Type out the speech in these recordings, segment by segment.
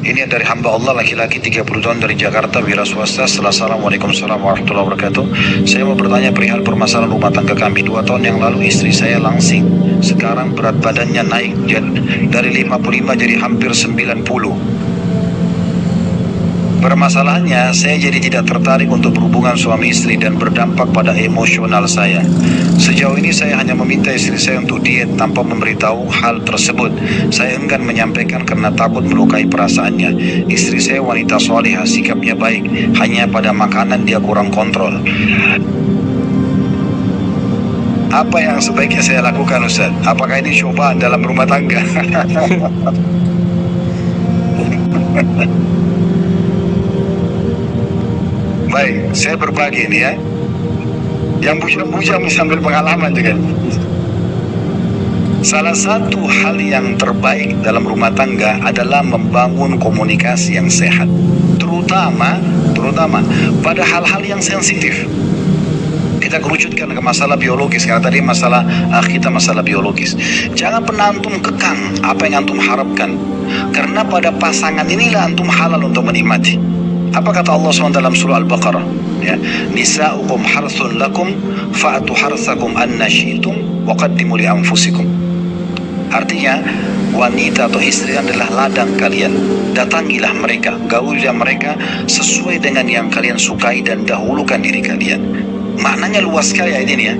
Ini dari hamba Allah laki-laki 30 tahun dari Jakarta, wira swasta. Assalamualaikum warahmatullahi wabarakatuh. Saya mau bertanya perihal permasalahan rumah tangga kami. 2 tahun yang lalu istri saya langsing. Sekarang berat badannya naik dari 55 jadi hampir 90. Permasalahannya, saya jadi tidak tertarik untuk berhubungan suami istri dan berdampak pada emosional saya. Sejauh ini saya hanya meminta istri saya untuk diet tanpa memberitahu hal tersebut. Saya enggan menyampaikan karena takut melukai perasaannya. Istri saya wanita solehah, sikapnya baik, hanya pada makanan dia kurang kontrol. Apa yang sebaiknya saya lakukan, Ustaz? Apakah ini cobaan dalam rumah tangga? Baik, saya berbagi ini ya. Yang bujang-bujang bisa ambil pengalaman juga. Salah satu hal yang terbaik dalam rumah tangga adalah membangun komunikasi yang sehat. Terutama pada hal-hal yang sensitif. Kita kerucutkan ke masalah biologis, karena tadi masalah kita masalah biologis. Jangan pernah antum kekang apa yang antum harapkan. Karena pada pasangan inilah antum halal untuk menikmati. Apa kata Allah SWT dalam surah Al-Baqarah? Ya, nisa'ukum harthun lakum fa'atu harthakum anna syi'tum wa qaddimu li anfusikum. Artinya, wanita atau istri adalah ladang kalian. Datangilah mereka, gaulilah mereka sesuai dengan yang kalian sukai dan dahulukan diri kalian. Maknanya luas sekali ayat ini ya.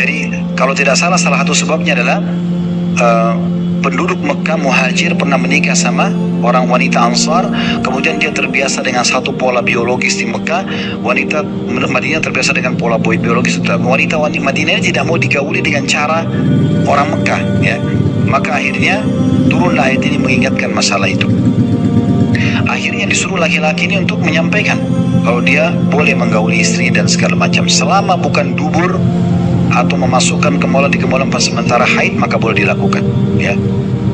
Jadi, kalau tidak salah satu sebabnya adalah penduduk Mekah muhajir pernah menikah sama orang wanita Ansar, kemudian dia terbiasa dengan satu pola biologis di Mekah, wanita Madinah terbiasa dengan pola biologis. Wanita Madinah tidak mau digauli dengan cara orang Mekah, ya. Maka akhirnya turunlah ayat ini mengingatkan masalah itu. Akhirnya disuruh laki-laki ini untuk menyampaikan kalau dia boleh menggauli istri dan segala macam, selama bukan dubur atau memasukkan kemaluan di kemaluan pas sementara haid, maka boleh dilakukan, ya.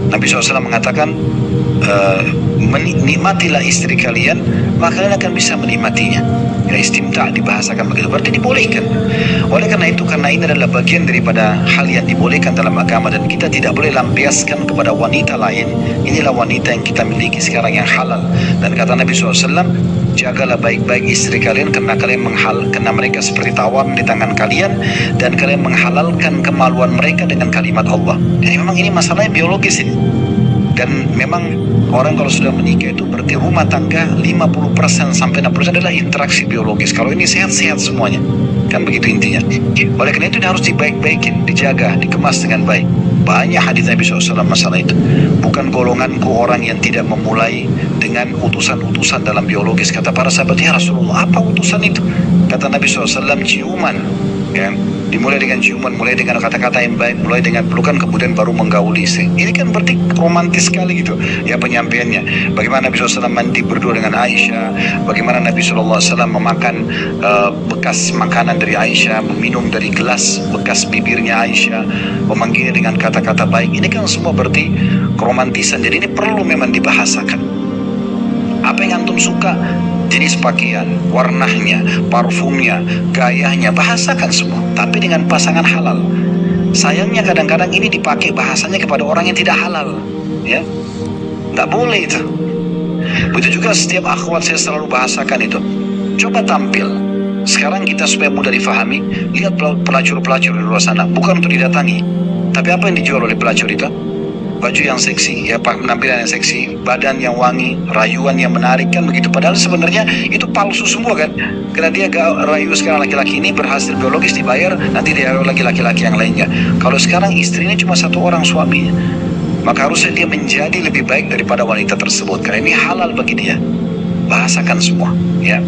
Nabi SAW mengatakan, nikmatilah istri kalian, maka kalian akan bisa menikmatinya. Ya, istimta' dibahasakan begitu, berarti dibolehkan. Oleh karena itu, karena ini adalah bagian daripada hal yang dibolehkan dalam agama dan kita tidak boleh lampiaskan kepada wanita lain. Inilah wanita yang kita miliki sekarang yang halal. Dan kata Nabi SAW, jagalah baik-baik istri kalian karena mereka seperti tawar di tangan kalian, dan kalian menghalalkan kemaluan mereka dengan kalimat Allah. Jadi memang ini masalahnya biologis ini. Dan memang orang kalau sudah menikah itu berarti rumah tangga 50% sampai 60% adalah interaksi biologis. Kalau ini sehat-sehat semuanya, kan begitu intinya. Oleh karena itu ini harus dibaik-baikin, dijaga, dikemas dengan baik. Banyak hadis Nabi SAW masalah itu. Bukan golonganku orang yang tidak memulai dengan utusan-utusan dalam biologis. Kata para sahabat, ya Rasulullah, apa utusan itu? Kata Nabi SAW, ciuman, ya. Dimulai dengan ciuman, mulai dengan kata-kata yang baik, mulai dengan pelukan, kemudian baru menggauli istri. Ini kan berarti romantis sekali gitu ya penyampaiannya. Bagaimana Nabi SAW mandi berdua dengan Aisyah, bagaimana Nabi SAW memakan bekas makanan dari Aisyah, meminum dari gelas bekas bibirnya Aisyah, memanggilnya dengan kata-kata baik. Ini kan semua berarti keromantisan. Jadi ini perlu memang dibahasakan. Apa yang antum suka, jenis pakaian, warnanya, parfumnya, gayanya, bahasakan semua, tapi dengan pasangan halal. Sayangnya kadang-kadang ini dipakai bahasanya kepada orang yang tidak halal, ya. Tidak boleh itu. Begitu juga setiap akhwat saya selalu bahasakan itu. Coba tampil. Sekarang kita supaya mudah difahami, lihat pelacur-pelacur di luar sana, bukan untuk didatangi, tapi apa yang dijual oleh pelacur itu? Baju yang seksi, ya, penampilan yang seksi, badan yang wangi, rayuan yang menarik, kan begitu. Padahal sebenarnya itu palsu semua kan. Karena dia rayu sekarang laki-laki ini berhasil biologis dibayar, nanti dia rayu laki-laki yang lainnya. Kalau sekarang istrinya cuma satu orang suaminya, maka harusnya dia menjadi lebih baik daripada wanita tersebut. Karena ini halal bagi dia. Bahasakan semua, ya.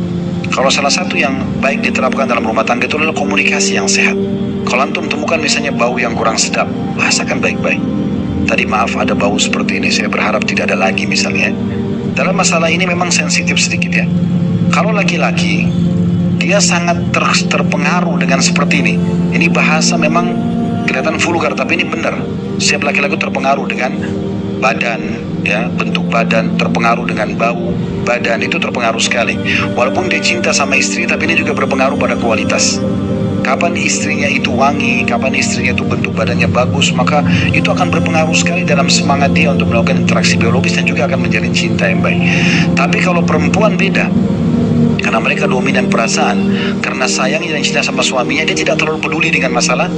Kalau salah satu yang baik diterapkan dalam rumah tangga itu adalah komunikasi yang sehat. Kalau antum temukan misalnya bau yang kurang sedap, bahasakan baik-baik. Tadi maaf ada bau seperti ini, saya berharap tidak ada lagi misalnya. Dalam masalah ini memang sensitif sedikit ya. Kalau laki-laki, dia sangat terpengaruh dengan seperti ini. Ini bahasa memang kelihatan vulgar, tapi ini benar. Setiap laki-laki terpengaruh dengan badan, ya, bentuk badan, terpengaruh dengan bau badan, itu terpengaruh sekali. Walaupun dia cinta sama istri, tapi ini juga berpengaruh pada kualitas. kapan istrinya itu wangi, kapan istrinya itu bentuk badannya bagus, maka itu akan berpengaruh sekali dalam semangat dia untuk melakukan interaksi biologis dan juga akan menjalin cinta yang baik. Tapi kalau perempuan beda, karena mereka dominan perasaan, karena sayangnya dan cinta sama suaminya, dia tidak terlalu peduli dengan masalah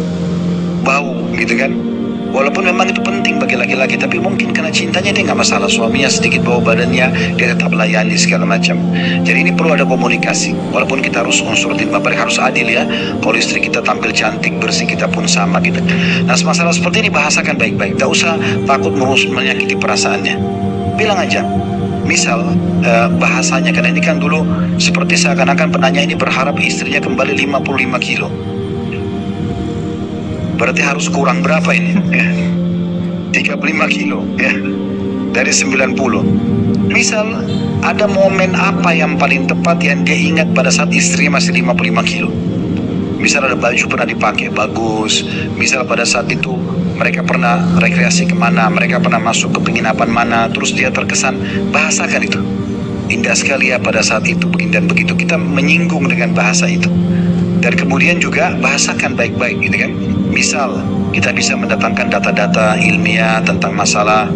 bau gitu kan. Walaupun memang itu penting bagi laki-laki, tapi mungkin karena cintanya dia nggak masalah. Suaminya sedikit bau badannya, dia tetap layani segala macam. Jadi ini perlu ada komunikasi. Walaupun kita harus unsur timba balik, harus adil ya. Kalau istri kita tampil cantik, bersih, kita pun sama gitu. Nah, masalah seperti ini bahasakan baik-baik. Tak usah takut menyakiti perasaannya. Bilang aja. Misal bahasanya, karena ini kan dulu seperti seakan-akan penanya ini berharap istrinya kembali 55 kilo. Berarti harus kurang berapa ini? 35 kilo ya, dari 90. Misal ada momen apa yang paling tepat yang dia ingat pada saat istrinya masih 55 kilo. Misal ada baju pernah dipakai bagus, misal pada saat itu mereka pernah rekreasi kemana, mereka pernah masuk ke penginapan mana, terus dia terkesan, bahasakan itu. Indah sekali ya pada saat itu, begini dan begitu. Kita menyinggung dengan bahasa itu. Dan kemudian juga bahasakan baik-baik gitu kan. Misal kita bisa mendatangkan data-data ilmiah tentang masalah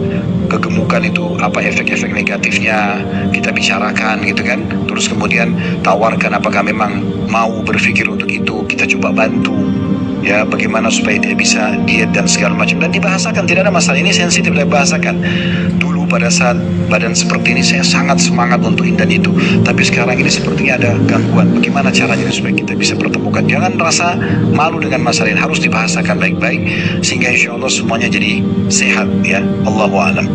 kegemukan itu, apa efek-efek negatifnya, kita bicarakan gitu kan. Terus kemudian tawarkan apakah memang mau berpikir untuk itu, kita coba bantu ya, bagaimana supaya dia bisa diet dan segala macam, dan dibahasakan. Tidak ada masalah, ini sensitif, dibahasakan. Dulu pada saat badan seperti ini saya sangat semangat untuk ini dan itu, tapi sekarang ini sepertinya ada gangguan, bagaimana caranya supaya kita bisa pertemukan. Jangan rasa malu dengan masalah ini, harus dibahasakan baik-baik sehingga insya Allah semuanya jadi sehat ya. Allahu a'lam.